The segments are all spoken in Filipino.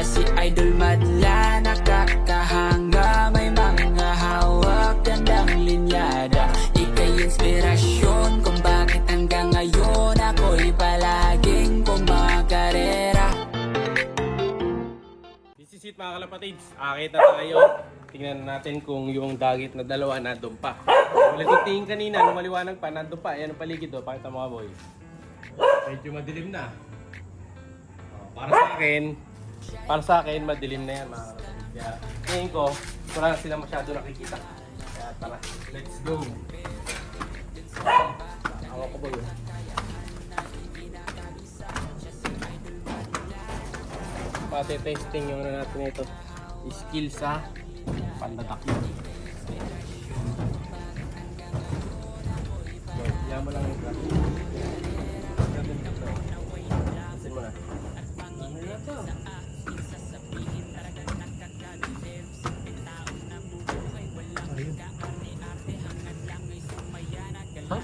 si Idol madla, nakakahanga, may mga hawak, gandang linyada. Ika'y inspirasyon kung bakit hanggang ngayon ako'y palaging kumakarera. This is it mga kalapatids, akit na tayo. Tingnan natin kung yung dagit na dalawa nandun pa. Ulit yung tingin kanina, nung maliwanag pa, nandun pa. Ayan ang paligid do, pakita mo ka boy. Medyo madilim na. Para sa akin, madilim na yan mga kalapatids. Kaya tingin ko, wala na sila masyado nakikita. Kaya tara, let's go. Awa ko boy. Pati testing yung ano natin ito. Skill sa pandatakbo. Yan mo lang yung class. Asin mo na. Ano na ito? Huh?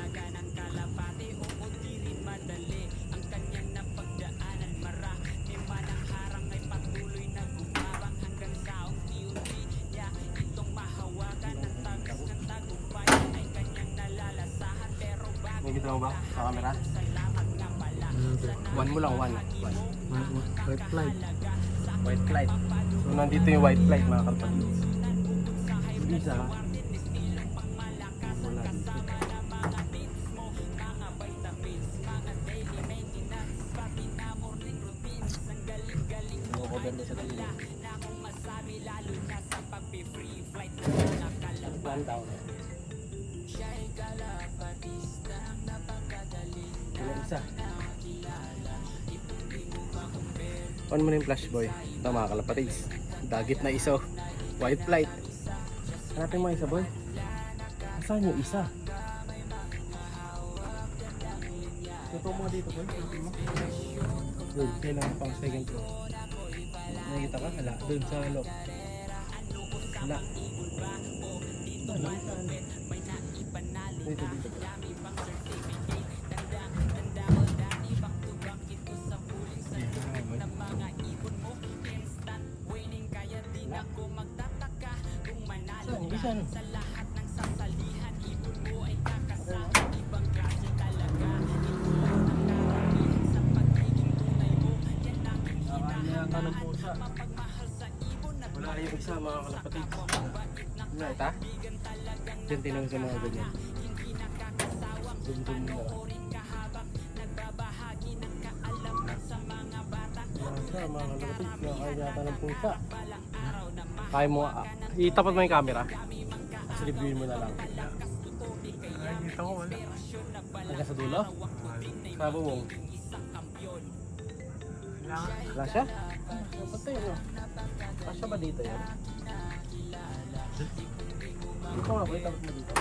Nakikita mo ba sa camera? One mo lang, one. White light. White light. So nandito yung white light mga kalapatids. Isa. Wala dito. Cover na sa tingin. One down. Ilang isa? On mo na yung flash boy. Ito mga kalapatids. Dagit na iso. White light. Hanapin mo isa boy. Saan yung isa? Ito mo dito boy. Doon, kailangan pang second floor. Nakikita ka? Hala. Doon sa loob. Hala. Dito. Saan? Ng pusa. Wala yung isa mga kalapatids. Wala ita? Diyan tinawag sa mga ganyan. Dum-dum na. Wala mga kalapatids. Kaya yata ng pusa. Kaya mo, itapat mo yung camera. Kasi reviewin mo na lang. Ay, dito ko wala. Hanggang sa dulo? Sa bubong. Wala siya? Patay mo. Kasya ba dito yan? Dito nga ba? Itapat mo dito.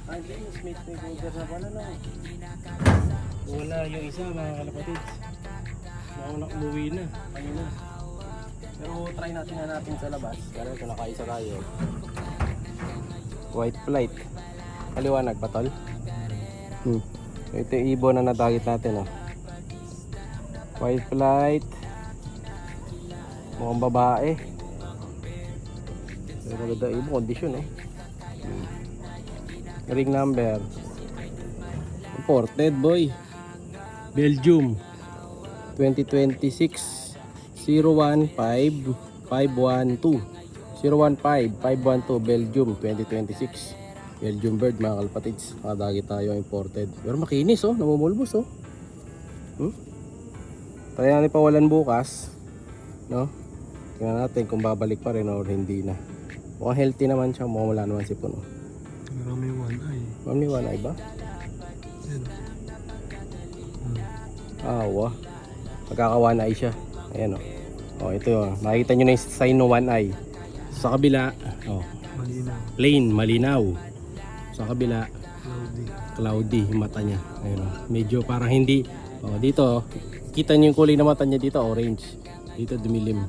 Ay, please, mate may burger na pala na. Wala yung isa mga kalapatids. Mauna umuwi na. Ayun na. Pero try natin na natin sa labas. Kaya ito nakaisa tayo. White flight. Kaliwanag pa tol? Ito yung ibon na nadagit natin oh. White flight. Mukhang babae. Pero maganda ibon kondisyon oh. Ring number. Imported boy. Belgium 2026 015 512 Belgium 2026. Belgium bird mga kalapatids. Nakadagi tayo imported. Pero makinis oh, namumulbos oh. Try natin pawalan bukas. No? Tingnan natin kung babalik pa rin or hindi na. Mukhang healthy naman siya, mukhang wala naman sipon oh. Pero may one eye. May one eye ba? Yan. Wah. Magkaka one eye siya. Ayan oh. Oh, ito oh. Makikita nyo na yung sign ng one eye. Sa kabila, oh, Malinaw. plain, malinaw. Sa kabila, Cloudy. cloudy yung mata niya. Ayun oh. Medyo parang hindi. Oh, dito, kita niyo yung kulay ng mata niya dito, orange. Dito dumilim.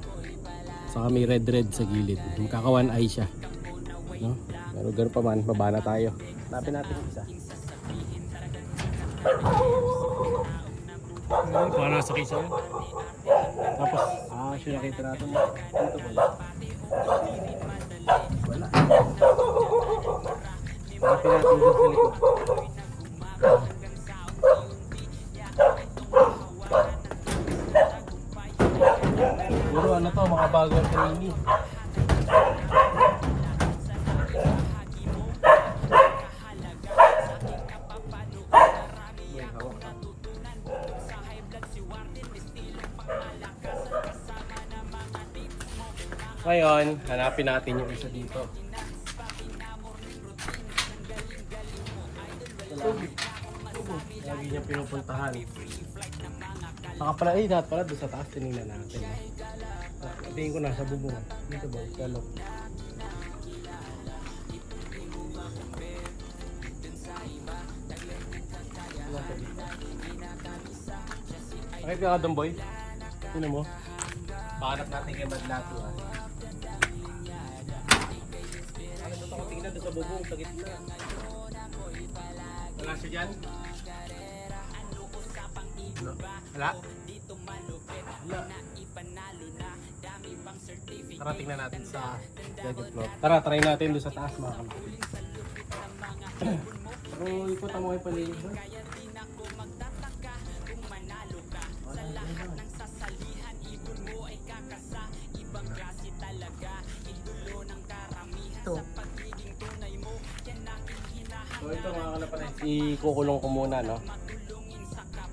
Saka may red sa gilid. Magkaka one eye siya. No? Pero gano'n pa man, baba na tayo. Hanapin natin yung isa. Para nasa kisa yun. Tapos, Bakasyon nakita natin. Dito wala. Wala. Hanapin natin dito sa likod. Siguro ano to, mga bagong trainee. Yan, hawak. Ngayon, hanapin natin yung isa dito. Lagi niya pinupuntahan. Saka pala, dapat pala doon sa taas tinignan natin. Tingin ko nasa bubong. Dito ba? Galok. Bakit ka doon, boy? Sino mo? Pahanap natin kay Madlato, ha? Ano ito ako tingnan doon sa bubong, sa gitna. Wala siya dyan? Wala? Wala. Tara, tingnan natin sa second floor. Tara, try natin doon sa taas, mga kapatid. Pero ikot ang mga paligid doon. Ito. So ito mga kalapatid, ikukulong ko muna, no?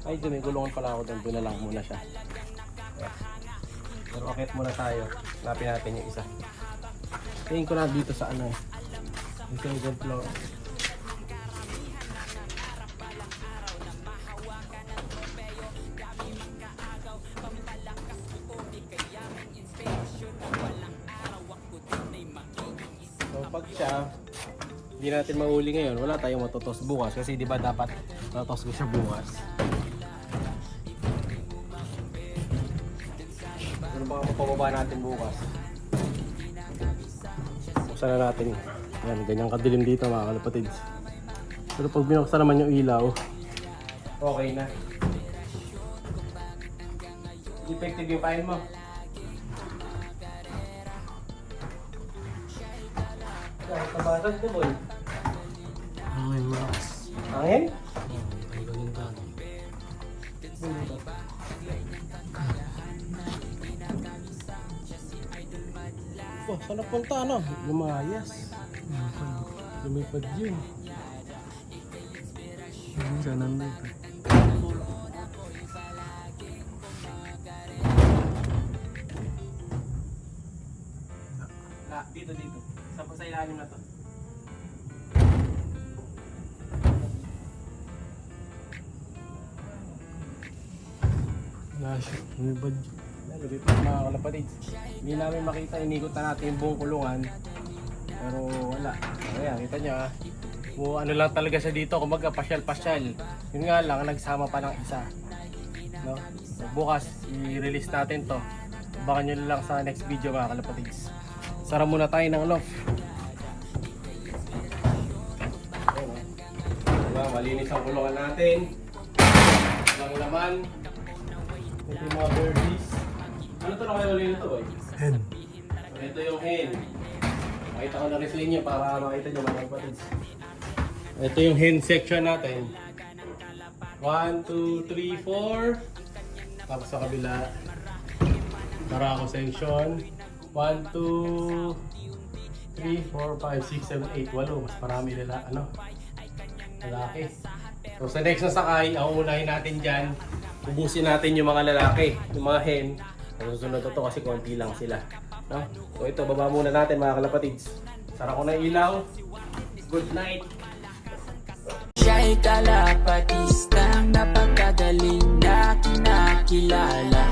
Ay, may kulungan pala ako doon. Doon na lang muna siya. Pero akit muna tayo. Hanapin natin yung isa. Tingin ko na dito sa ano eh. Yung second floor. So pag siya, hindi natin mahuli ngayon, wala tayong matutos bukas. Kasi di ba dapat matutos ko siya bukas. Ano ba mapababa natin bukas? Buksan na natin. Yan, ganyang kadilim dito mga kalapatids. Pero pag binuksan naman yung ilaw, okay na. Effective yung file mo. Kahit nabasag ko, boy. Hangin malakas. Hangin? Tanggalin tayo. Oh, saan napunta ano? Lumayas. Lumipad yun. Minsan nandito. Dito. Sa ilalim na to. Gosh, may bad. Lumipad mga kalapatids. Hindi namin makita, inikot na natin yung buong kulungan. Pero wala. Ayan, kita nyo ah. Ano lang talaga siya dito, kumbaga pasyal-pasyal. Yun nga lang, nagsama pa ng isa. No? So, bukas, i-release natin to. Abangan nyo lang sa next video mga kalapatids. Sara muna tayo ng loft. Ayan, oh. Diba, malinis ang kulungan natin. Walang laman. Ito yung mga birdies. Ano to na kayo ulit nito, boy? Hen. Ito yung hen. Makita ko na rin sa inyo para makita nyo mga kapatids. Ito yung hen section natin. 1, 2, 3, 4. Tapos sa kabila. Barako section. 1, 2, 3, 4, 5, 6, 7, 8, 8. Mas marami nila, lalaki. So sa next na sakay, ang unahin natin dyan, ubusin natin yung mga lalaki, yung mga hen. Susunod na to kasi konti lang sila. No? So ito, baba muna natin mga kalapatids. Sara ko na ilaw. Good night! Siya'y kalapatistang napakagaling na kinakilala.